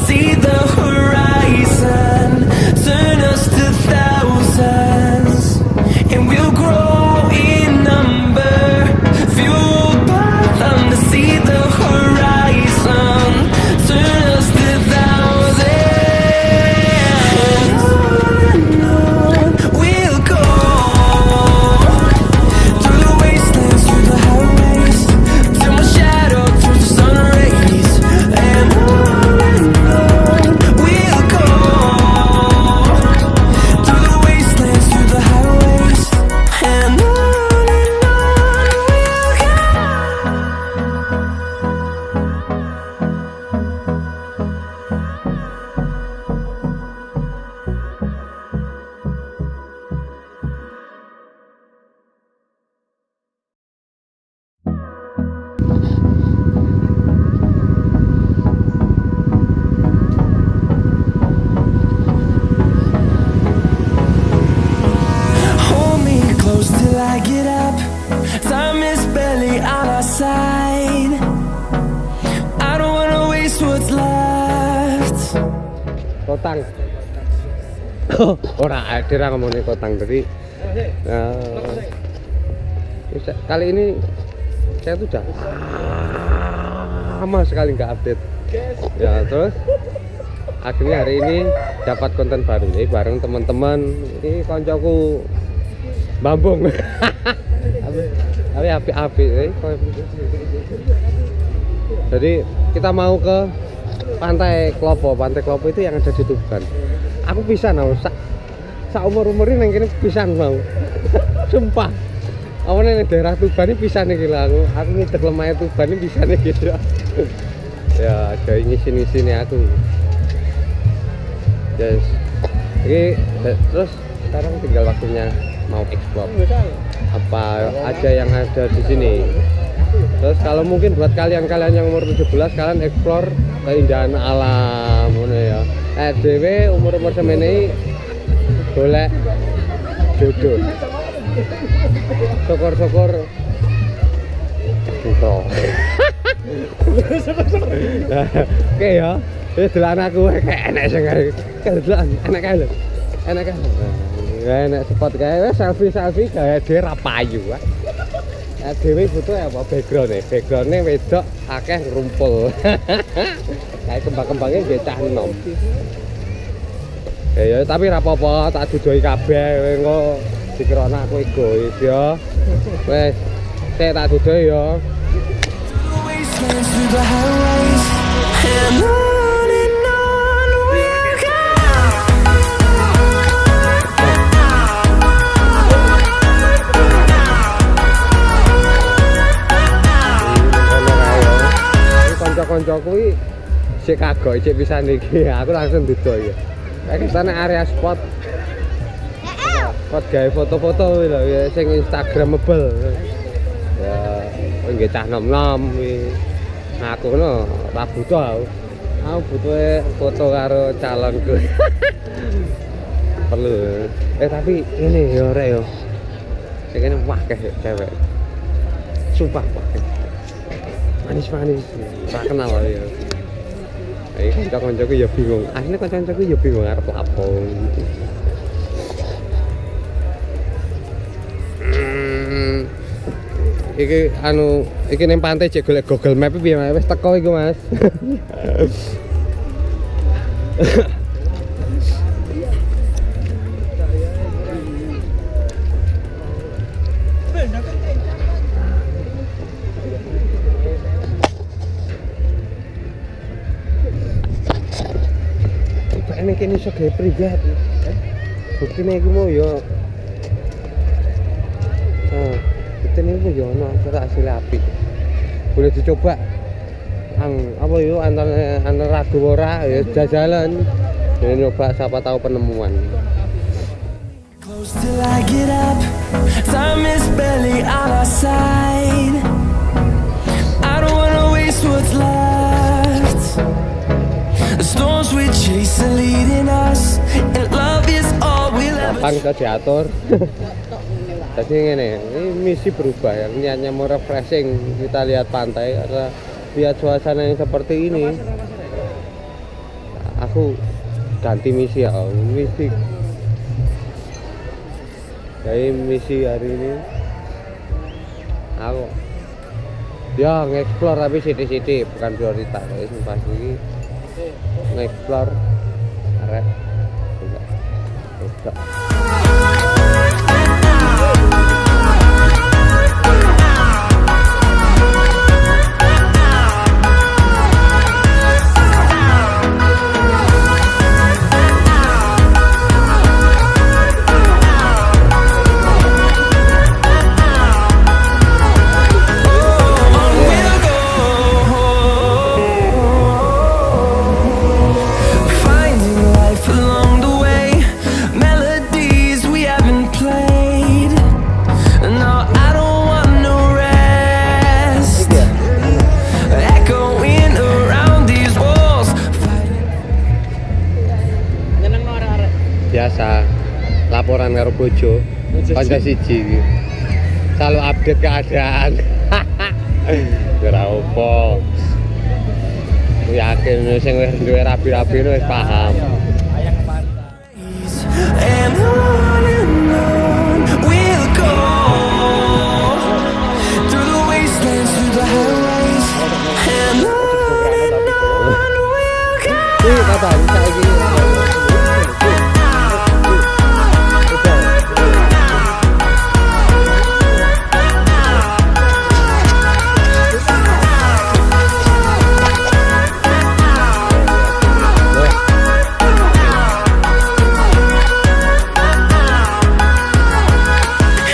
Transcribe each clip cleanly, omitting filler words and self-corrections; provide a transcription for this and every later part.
see the horizon, turn us to thousands, and we'll grow in number, fueled by them to see the horizon, turn us to thousands, and on we'll go, through the wastelands, through the highways, till my shadow turns to sun rays, and on we'll go, through the wastelands, through the highways, and on we'll go. Hold me close till I get up. Time is barely on our side. I don't wanna waste what's left. Kotang. Ora ada ngomongin kotang tadi. Kali ini saya tuh udah lama sekali nggak update. Ya terus akhirnya hari ini dapat konten baru nih bareng teman-teman. Ini koncoku Bambung. Tapi api-api. Jadi kita mau ke Pantai Klopo. Pantai Klopo itu yang ada di Tuban. Aku pisan mau sak umur ini yang kini pisan mau. Sumpah. Awalnya di daerah Tuban ini pisan nih gila aku ngidek lemahnya Tuban ini pisan nih gitu. Ya ada ngisi-ngisi nih aku. Yes. Ini terus sekarang tinggal waktunya mau explore apa aja yang ada di sini. Terus kalau mungkin buat kalian-kalian yang umur 17 kalian explore keindahan alam ngono ya. Dhewe umur-umur semene golek jodoh. Syukur-syukur gitu. Oke ya. Wis dolan aku kayak enak sing dolan enak kae lho. Enak kae. Enak spot kae wis selfie gawe dhewe ra payu. Dhewe butuh apa background-e wedok akeh rumpul. Kayak kembang-kembangnya nggih cah enom. Ya tapi ra apa-apa tak dudoi kabeh engko dikirana aku egois ya. Wes saya tak dudoi ya. Konco-konco kuwi sik kagok sik pisan iki. Aku langsung duduk ya. Kayak sana area spot gawe foto-foto lho ya sing instagramable. Ya nggih cah nom-nom kuwi. Aku ngono ora butuh aku. Aku butuh foto karo calonku. Perlu. Tapi ini ya rek yo. Sing kene wakeh cewek. Sumpah wakeh. Manis-manis. Ora kenal ya. Kanca-kancaku ya bingung. Asline kanca-kancaku ya bingung arep apa. Iki ning pantai cek golek Google Map piye wis teko iku Mas. Ini kini iso gawe prigat. Buktine iku mau yo. Buktine iku yo ono hasil apik. Boleh dicoba. Apa yo antar ragu ora ya jajalan. Ya nyoba siapa tahu penemuan. Close till I get up. Time is barely on our side. I don't wanna waste what's left. The storms we chase are leading us, and love is all we'll ever. Gampang kita diatur. Jadi ini misi berubah ya. Niatnya mau refreshing, kita lihat pantai, karena lihat suasana yang seperti ini. aku ganti misi ya, misi jadi misi hari ini aku ya nge-explore tapi sithik-sithik bukan prioritas. Wis pasti nge-explore arek enggak. Finding life along the way, melodies we haven't played. No, I don't want no rest. Echoing around these walls. Biasa laporan karo bojo kanca siji iki selalu update keadaan. Ora opo, yakin sing wis duwe rapi-rapi wis paham. And on we'll go, through the wastelands, through the highways. And on we'll go. Iki kapan saiki?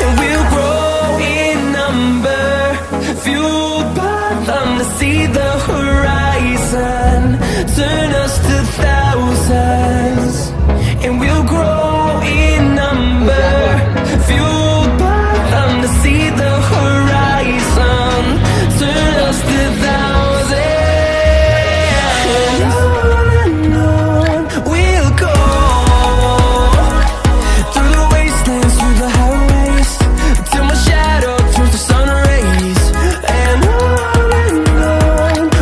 And we'll grow in number, fueled by them to see the horizon, turn us to thousands. And we'll grow in number.